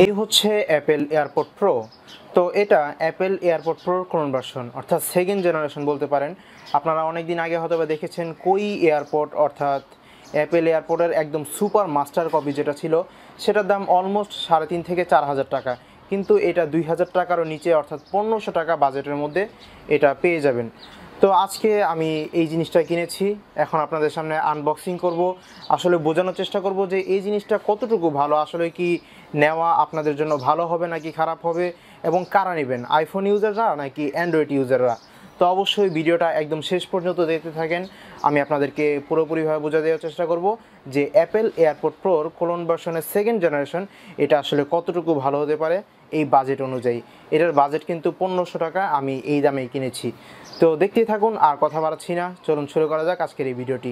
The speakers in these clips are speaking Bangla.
এই হচ্ছে অ্যাপেল এয়ারপড প্রো। তো এটা অ্যাপেল এয়ারপড প্রোর ক্লোন ভার্সন, অর্থাৎ সেকেন্ড জেনারেশন বলতে পারেন। আপনারা অনেক দিন আগে হয়তো বা দেখেছেন কই এয়ারপড, অর্থাৎ অ্যাপেল এয়ারপডের একদম সুপার মাস্টার কপি যেটা ছিল, সেটার দাম অলমোস্ট 3,500 থেকে 4,000 টাকা। কিন্তু এটা 2,000 টাকারও নিচে, অর্থাৎ 1,500 টাকা বাজেটের মধ্যে এটা পেয়ে যাবেন। তো আজকে আমি এই জিনিসটা কিনেছি, এখন আপনাদের সামনে আনবক্সিং করব, আসলে বোঝানোর চেষ্টা করব যে এই জিনিসটা কতটুকু ভালো, আসলে কি নেওয়া আপনাদের জন্য ভালো হবে নাকি খারাপ হবে, এবং কারা নেবেন, আইফোন ইউজাররা নাকি অ্যান্ড্রয়েড ইউজাররা। তো অবশ্যই ভিডিওটা একদম শেষ পর্যন্ত দেখতে থাকেন। আমি আপনাদেরকে পুরোপুরিভাবে বোঝা দেওয়ার চেষ্টা করব যে অ্যাপেল এয়ারপড প্রোর ক্লোন ভার্সনের সেকেন্ড জেনারেশন এটা আসলে কতটুকু ভালো হতে পারে এই বাজেট অনুযায়ী। এটার বাজেট কিন্তু 1,500 টাকা, আমি এই দামেই কিনেছি। তো দেখতেই থাকুন, আর কথা বাড়াচ্ছি না, চলুন শুরু করা যাক আজকের এই ভিডিওটি।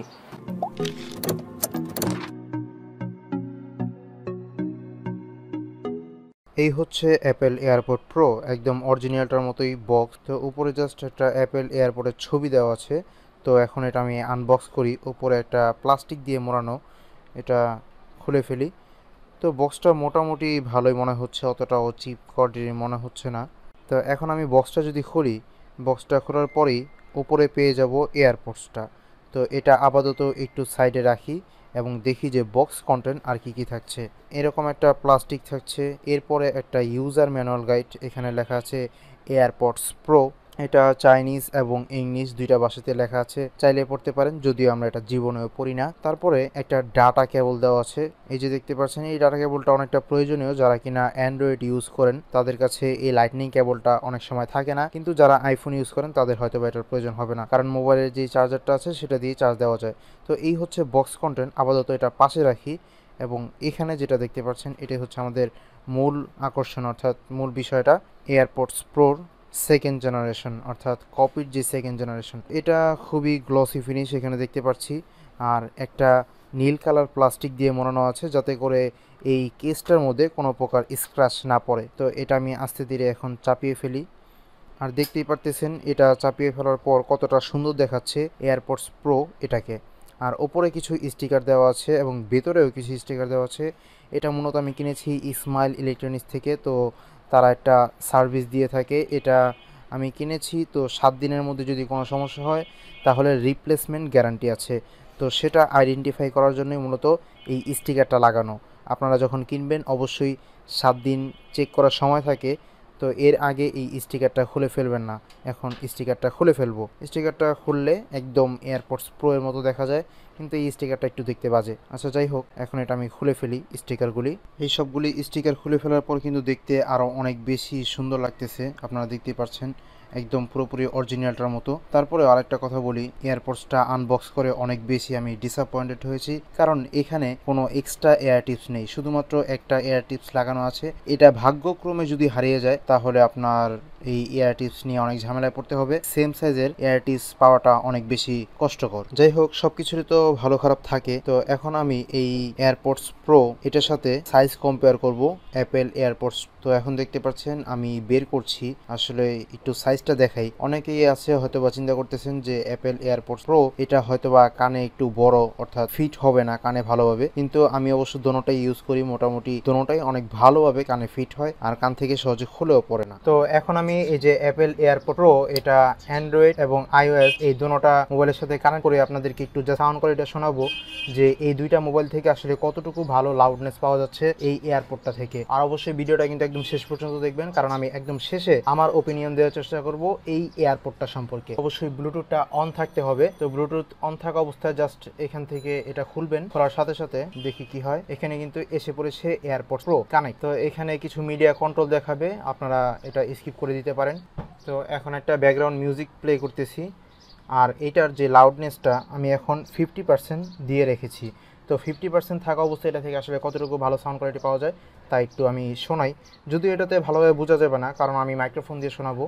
এই হচ্ছে অ্যাপেল এয়ারপড প্রো, একদম অরিজিনালটার মতোই বক্স। তো উপরে জাস্ট একটা অ্যাপেল এয়ারপডের ছবি দেওয়া আছে। তো এখন এটা আমি আনবক্স করি। উপরে একটা প্লাস্টিক দিয়ে মোড়ানো, এটা খুলে ফেলি। তো বক্সটা মোটামুটি ভালোই মনে হচ্ছে, অতটাও চিপ কোয়ালিটির মনে হচ্ছে না। তো এখন আমি বক্সটা যদি খুলি, বক্সটা খোলার পরেই উপরে পেয়ে যাব এয়ারপডসটা। তো এটা আপাতত একটু সাইডে রাখি এবং দেখি যে বক্স কন্টেন্ট আর কি থাকছে। এরকম একটা প্লাস্টিক থাকছে, এরপরে একটা ইউজার ম্যানুয়াল গাইড, এখানে লেখা আছে এয়ারপডস প্রো। এটা চাইনিজ এবং ইংলিশ দুইটা ভাষাতে লেখা আছে, চাইলে পড়তে পারেন, যদিও আমরা এটা জীবনেও পড়ি না। তারপরে একটা ডাটা কেবল দেওয়া আছে, এই যে দেখতে পাচ্ছেন, এই ডাটা কেবলটা অনেকটা প্রয়োজনীয়। যারা কিনা অ্যান্ড্রয়েড ইউজ করেন তাদের কাছে এই লাইটনিং কেবলটা অনেক সময় থাকে না, কিন্তু যারা আইফোন ইউজ করেন তাদের হয়তো এটার প্রয়োজন হবে না, কারণ মোবাইলের যে চার্জারটা আছে সেটা দিয়ে চার্জ দেওয়া যায়। তো এই হচ্ছে বক্স কন্টেন্ট, আপাতত এটা পাশে রাখি। এবং এখানে যেটা দেখতে পাচ্ছেন এটাই হচ্ছে আমাদের মূল আকর্ষণ, অর্থাৎ মূল বিষয়টা, এয়ারপডস প্রোর সেকেন্ড জেনারেশন, অর্থাৎ কপির যে সেকেন্ড জেনারেশন। এটা খুবই গ্লসি ফিনিশ এখানে দেখতে পাচ্ছি, আর একটা নীল কালার প্লাস্টিক দিয়ে মোড়ানো আছে যাতে করে এই কেসটার মধ্যে কোনো প্রকার স্ক্র্যাচ না পড়ে। তো এটা আমি আস্তে ধীরে এখন চাপিয়ে ফেলি, আর দেখতেই পারতেছেন এটা চাপিয়ে ফেলার পর কতটা সুন্দর দেখাচ্ছে এয়ারপডস প্রো এটাকে। আর ওপরে কিছু স্টিকার দেওয়া আছে এবং ভেতরেও কিছু স্টিকার দেওয়া আছে। এটা মূলত আমি কিনেছি স্মাইল ইলেকট্রনিক্স থেকে, তো তারা একটা সার্ভিস দিয়ে থাকে। এটা আমি কিনেছি, তো 7 দিনের মধ্যে যদি কোনো সমস্যা হয় তাহলে রিপ্লেসমেন্ট গ্যারান্টি আছে। তো সেটা আইডেন্টিফাই করার জন্যই মূলত এই স্টিকারটা লাগানো। আপনারা যখন কিনবেন অবশ্যই 7 দিন চেক করার সময় থাকে, তো এর আগে এই স্টিকারটা খুলে ফেলবেন না। এখন স্টিকারটা খুলে ফেলবো। স্টিকারটা খুললে একদম এয়ারপডস প্রো এর মতো দেখা যায়, কিন্তু এই স্টিকারটা একটু দেখতে বাজে। আচ্ছা যাই হোক, এখন এটা আমি খুলে ফেলি স্টিকারগুলি। এই সবগুলি স্টিকার খুলে ফেলার পর কিন্তু দেখতে আরও অনেক বেশি সুন্দর লাগতেছে, আপনারা দেখতেই পাচ্ছেন, একদম পুরোপুরি অরিজিনালটার মতো। তারপরে আরেকটা কথা বলি, এয়ারপডসটা আনবক্স করে অনেক বেশি আমি ডিসঅ্যাপয়েন্টেড হয়েছি, কারণ এখানে কোনো এক্সট্রা এয়ার টিপস নেই, শুধুমাত্র একটা এয়ার টিপস লাগানো আছে। এটা ভাগ্যক্রমে যদি হারিয়ে যায় তাহলে আপনার এই এয়ার টিপস নিয়ে অনেক ঝামেলায় পড়তে হবে। সেম সাইজের এয়ার টিপস পাওয়াটা অনেক বেশি কষ্টকর। যাই হোক, সবকিছুরই তো ভালো খারাপ থাকে। তো এখন আমি এই এয়ারপডস প্রো এটার সাথে সাইজ কম্পেয়ার করব অ্যাপেল এয়ারপডস। তো এখন দেখতে পাচ্ছেন আমি বের করছি, আসলে একটু সাইজটা দেখাই। অনেকেই আছে হয়তোবা চিন্তা করতেছেন যে অ্যাপেল এয়ারপডস প্রো এটা হয়তোবা কানে একটু বড়, অর্থাৎ ফিট হবে না কানে ভালোভাবে, কিন্তু আমি অবশ্য দোনোটাই ইউজ করি, মোটামুটি দোনোটাই অনেক ভালোভাবে কানে ফিট হয় আর কান থেকে সহজে খুলেও পড়ে না। তো এখন আমি এই যে অ্যাপেল এয়ারপড প্রো, এটা অ্যান্ড্রয়েড এবং আইওএস এই দুটোটা মোবাইলের সাথে কানেক্ট করে আপনাদেরকে একটু যা সাউন্ড কোয়ালিটি শোনাবো যে এই দুইটা মোবাইল থেকে আসলে কতটুকু ভালো লাউডনেস পাওয়া যাচ্ছে এই এয়ারপডটা থেকে। আর অবশ্যই ভিডিওটা কিন্তু একদম শেষ পর্যন্ত দেখবেন, কারণ আমি একদম শেষে আমার ওপিনিয়ন দেওয়ার চেষ্টা করব এই এয়ারপডটা সম্পর্কে। অবশ্যই ব্লুটুথটা অন থাকতে হবে। তো ব্লুটুথ অন থাকা অবস্থায় জাস্ট এখান থেকে এটা খুলবেন, খোলার সাথে সাথে দেখি কি হয়। এখানে কিন্তু এসে পড়েছে এয়ারপড প্রো কানেক্ট। তো এখানে কিছু মিডিয়া কন্ট্রোল দেখাবে, আপনারা এটা স্কিপ করে দিতে পারেন। তো এখন একটা ব্যাকগ্রাউন্ড মিউজিক প্লে করতেছি, আর এটার যে লাউডনেসটা আমি এখন 50% দিয়ে রেখেছি। তো 50% থাকা অবস্থায় এটা থেকে আসলে কতটুকু ভালো সাউন্ড কোয়ালিটি পাওয়া যায় তা একটু আমি শোনাই, যদিও এটাতে ভালোভাবে বোঝা যাবে না কারণ আমি মাইক্রোফোন দিয়ে শোনাবো।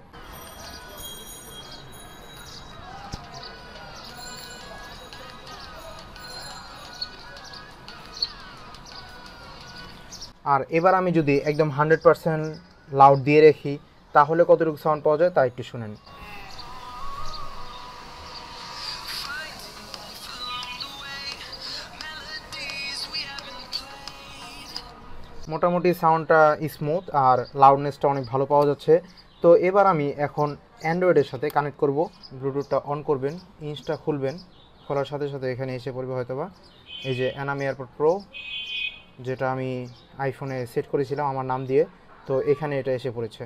আর এবার আমি যদি একদম 100% লাউড দিয়ে রাখি তাহলে কতটুকু সাউন্ড পাওয়া যায় তা একটু শুনেন। মোটামুটি সাউন্ডটা স্মুথ আর লাউডনেসটা অনেক ভালো পাওয়া যাচ্ছে। তো এবার আমি এখন অ্যান্ড্রয়েডের সাথে কানেক্ট করব। ব্লুটুথটা অন করবেন, ইঞ্চটা খুলবেন, খোলার সাথে সাথে এখানে এসে পড়বে হয়তোবা এই যে অ্যানাম এয়ারপড প্রো, যেটা আমি আইফোনে সেট করেছিলাম আমার নাম দিয়ে। তো এখানে এটা এসে পড়েছে।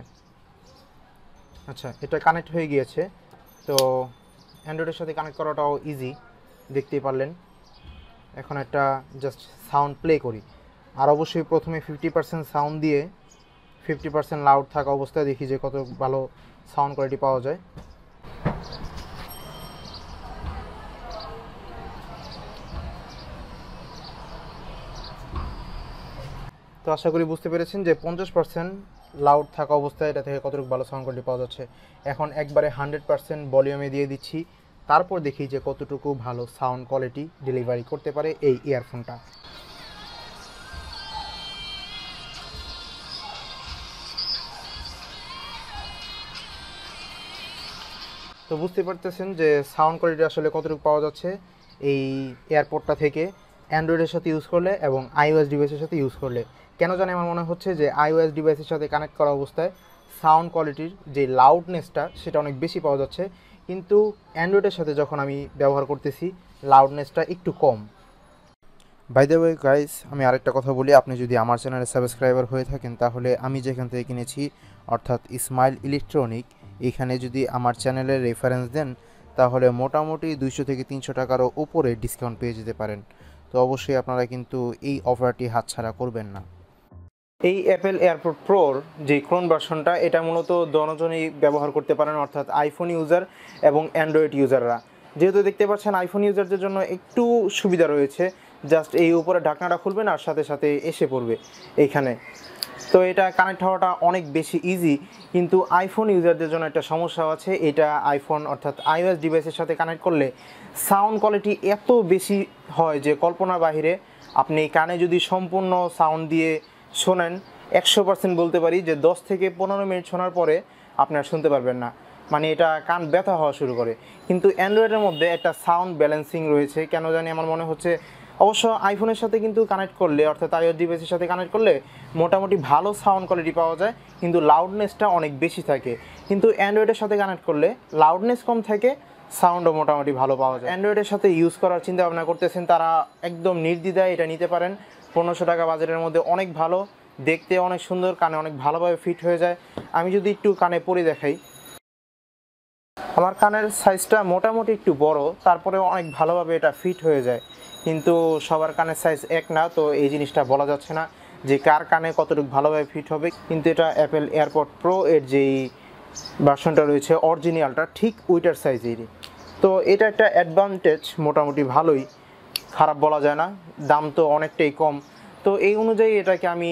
আচ্ছা, এটা কানেক্ট হয়ে গিয়েছে। তো অ্যান্ড্রয়েডের সাথে কানেক্ট করাটাও ইজি, দেখতেই পারলেন। এখন একটা জাস্ট সাউন্ড প্লে করি। আর অবশ্যই প্রথমে 50% সাউন্ড দিয়ে 50% লাউড থাকা অবস্থায় দেখি যে কত ভালো সাউন্ড কোয়ালিটি পাওয়া যায়। তো আশা করি বুঝতে পেরেছেন যে 50% লাউড থাকা অবস্থায় এটা থেকে কতটুকু ভালো সাউন্ড কোয়ালিটি পাওয়া যাচ্ছে। এখন একবারে 100% ভলিউমে দিয়ে দিচ্ছি, তারপর দেখি যে কতটুকু ভালো সাউন্ড কোয়ালিটি ডেলিভারি করতে পারে এই ইয়ারফোনটা। তো বুঝতে পারতেছেন যে সাউন্ড কোয়ালিটি আসলে কতটুকু পাওয়া যাচ্ছে এই এয়ারপডটা থেকে অ্যান্ড্রয়েডের সাথে ইউজ করলে এবং আইওএস ডিভাইসের সাথে ইউজ করলে। কেন জানি আমার মনে হচ্ছে যে আইওএস ডিভাইসের সাথে কানেক্ট করা অবস্থায় সাউন্ড কোয়ালিটির যে লাউডনেসটা সেটা অনেক বেশি পাওয়া যাচ্ছে, কিন্তু অ্যান্ড্রয়েডের সাথে যখন আমি ব্যবহার করতেছি লাউডনেসটা একটু কম। বাই দ্য ওয়ে গাইস, আমি আরেকটা কথা বলি, আপনি যদি আমার চ্যানেলে সাবস্ক্রাইবার হয়ে থাকেন তাহলে আমি যেখান থেকে কিনেছি অর্থাৎ স্মাইল ইলেকট্রনিক, এখানে যদি আমার চ্যানেলের রেফারেন্স দেন তাহলে মোটামুটি 200 থেকে 300 টাকারও উপরে ডিসকাউন্ট পেয়ে যেতে পারেন। তো অবশ্যই আপনারা কিন্তু এই অফারটি হাতছাড়া করবেন না। এই অ্যাপেল এয়ারপড প্রোর যে ক্লোন ভার্সনটা, এটা মূলত দোনোজনই ব্যবহার করতে পারেন, অর্থাৎ আইফোন ইউজার এবং অ্যান্ড্রয়েড ইউজাররা। যেহেতু দেখতে পাচ্ছেন আইফোন ইউজারদের জন্য একটু সুবিধা রয়েছে, জাস্ট এই উপরে ঢাকনাটা খুলবেন আর সাথে সাথে এসে পড়বে এইখানে। তো এটা কানেক্ট হওয়াটা অনেক বেশি ইজি, কিন্তু আইফোন ইউজারদের জন্য একটা সমস্যা আছে। এটা আইফোন অর্থাৎ আইওএস ডিভাইসের সাথে কানেক্ট করলে সাউন্ড কোয়ালিটি এত বেশি হয় যে কল্পনার বাহিরে। আপনি কানে যদি সম্পূর্ণ সাউন্ড দিয়ে শোনেন, 100% বলতে পারি যে 10 থেকে 15 মিনিট শোনার পরে আপনারা শুনতে পারবেন না, মানে এটা কান ব্যথা হওয়া শুরু করে। কিন্তু অ্যান্ড্রয়েডের মধ্যে একটা সাউন্ড ব্যালেন্সিং রয়েছে, কেন জানি আমার মনে হচ্ছে। অবশ্য আইফোনের সাথে কিন্তু কানেক্ট করলে অর্থাৎ আইওএস ডিভাইসের সাথে কানেক্ট করলে মোটামুটি ভালো সাউন্ড কোয়ালিটি পাওয়া যায়, কিন্তু লাউডনেসটা অনেক বেশি থাকে। কিন্তু অ্যান্ড্রয়েডের সাথে কানেক্ট করলে লাউডনেস কম থাকে, সাউন্ডও মোটামুটি ভালো পাওয়া যায়। অ্যান্ড্রয়েডের সাথে ইউজ করার চিন্তা ভাবনা করতেছেন তারা একদম নির্দ্বিধায় এটা নিতে পারেন। 1500 টাকা বাজেটের মধ্যে অনেক ভালো, দেখতে অনেক সুন্দর, কানে অনেক ভালোভাবে ফিট হয়ে যায়। আমি যদি একটু কানে পরে দেখাই, আমার কানের সাইজটা মোটামুটি একটু বড়, তারপরে অনেক ভালোভাবে এটা ফিট হয়ে যায়। কিন্তু সবার কানের সাইজ এক না, তো এই জিনিসটা বলা যাচ্ছে না যে কার কানে কতটুকু ভালোভাবে ফিট হবে। কিন্তু এটা অ্যাপেল এয়ারপড প্রো এর যেই ভার্সনটা রয়েছে অরিজিনালটা ঠিক ওইটার সাইজেরই। তো এটা একটা অ্যাডভান্টেজ, মোটামুটি ভালোই, খারাপ বলা যায় না। দাম তো অনেকটাই কম। তো এই অনুযায়ী এটাকে আমি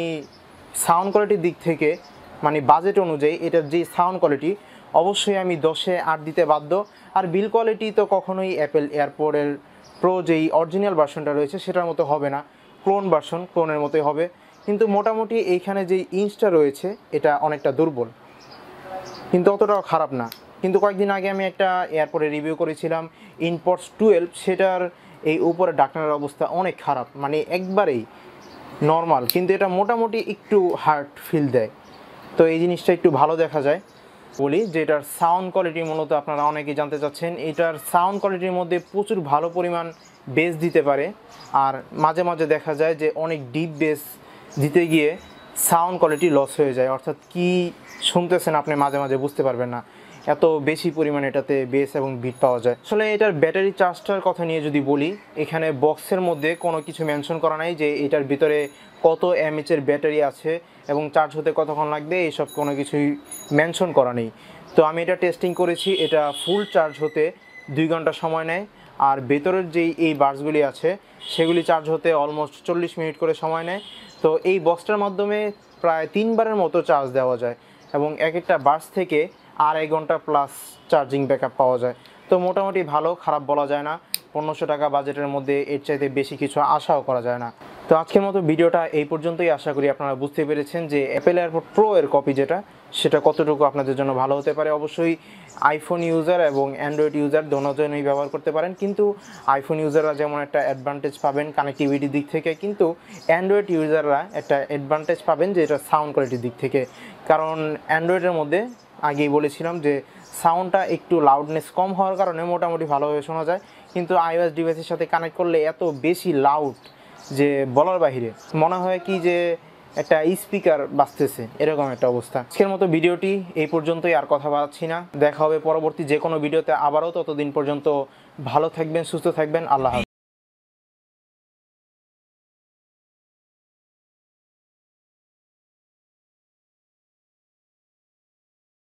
সাউন্ড কোয়ালিটির দিক থেকে, মানে বাজেট অনুযায়ী এটার যে সাউন্ড কোয়ালিটি, অবশ্যই আমি 10-এ 8 দিতে বাধ্য। আর বিল কোয়ালিটি তো কখনোই অ্যাপেল এয়ারপডের প্রো যেই অরিজিনাল ভার্সনটা রয়েছে সেটার মতো হবে না, ক্লোন ভার্সন, ক্লোনের মতোই হবে। কিন্তু মোটামুটি এইখানে যেই ইঞ্চটা রয়েছে এটা অনেকটা দুর্বল, কিন্তু অতটাও খারাপ না। কিন্তু কয়েকদিন আগে আমি একটা এয়ারপডের রিভিউ করেছিলাম ইনপডস 12, সেটার এই উপরে ঢাকনার অবস্থা অনেক খারাপ, মানে একবারেই নর্মাল, কিন্তু এটা মোটামুটি একটু হার্ড ফিল দেয়। তো এই জিনিসটা একটু ভালো দেখা যায়। বলি যে এটার সাউন্ড কোয়ালিটি মূলত আপনারা অনেকেই জানতে চাচ্ছেন। এটার সাউন্ড কোয়ালিটির মধ্যে প্রচুর ভালো পরিমাণ বেস দিতে পারে, আর মাঝে মাঝে দেখা যায় যে অনেক ডিপ বেস দিতে গিয়ে সাউন্ড কোয়ালিটি লস হয়ে যায়, অর্থাৎ কি শুনতেছেন আপনি মাঝে মাঝে বুঝতে পারবেন না, এত বেশি পরিমাণে এটাতে বেস এবং বিট পাওয়া যায়। আসলে এটার ব্যাটারি চার্জটার কথা নিয়ে যদি বলি, এখানে বক্সের মধ্যে কোনো কিছু মেনশন করা নাই যে এটার ভিতরে কত এমএচের ব্যাটারি আছে এবং চার্জ হতে কতক্ষণ লাগবে, এইসব কোনো কিছুই মেনশন করা নেই। তো আমি এটা টেস্টিং করেছি, এটা ফুল চার্জ হতে 2 ঘন্টা সময় নেয়। আর ভেতরের যেই এই বাডসগুলি আছে সেগুলি চার্জ হতে অলমোস্ট 40 মিনিট করে সময় নেয়। তো এই বক্সটার মাধ্যমে প্রায় 3 বারের মতো চার্জ দেওয়া যায় এবং এক একটা বাডস থেকে 2.5 ঘন্টা প্লাস চার্জিং ব্যাকআপ পাওয়া যায়। তো মোটামুটি ভালো, খারাপ বলা যায় না। 1500 টাকা বাজেটের মধ্যে এর চাইতে বেশি কিছু আশাও করা যায় না। তো আজকের মতো ভিডিওটা এই পর্যন্তই। আশা করি আপনারা বুঝতে পেরেছেন যে অ্যাপেল এয়ারপড প্রো এর কপি যেটা সেটা কতটুকু আপনাদের জন্য ভালো হতে পারে। অবশ্যই আইফোন ইউজার এবং অ্যান্ড্রয়েড ইউজার দোনোজনই ব্যবহার করতে পারেন, কিন্তু আইফোন ইউজাররা যেমন একটা অ্যাডভান্টেজ পাবেন কানেক্টিভিটির দিক থেকে, কিন্তু অ্যান্ড্রয়েড ইউজাররা একটা অ্যাডভান্টেজ পাবেন যে এটা সাউন্ড কোয়ালিটির দিক থেকে। কারণ অ্যান্ড্রয়েডের মধ্যে আগেই বলেছিলাম যে সাউন্ডটা একটু লাউডনেস কম হওয়ার কারণে মোটামুটি ভালোভাবে শোনা যায়, কিন্তু আইওএস ডিভাইসের সাথে কানেক্ট করলে এত বেশি লাউড যে বলার বাহিরে, মনে হয় কি যে একটা স্পিকার বাজতেছে, এরকম একটা অবস্থা। আজকের মতো ভিডিওটি এই পর্যন্তই, আর কথা বাড়াচ্ছি না। দেখা হবে পরবর্তী যে কোনো ভিডিওতে আবারও। ততদিন পর্যন্ত ভালো থাকবেন, সুস্থ থাকবেন, আল্লাহ হাফেজ।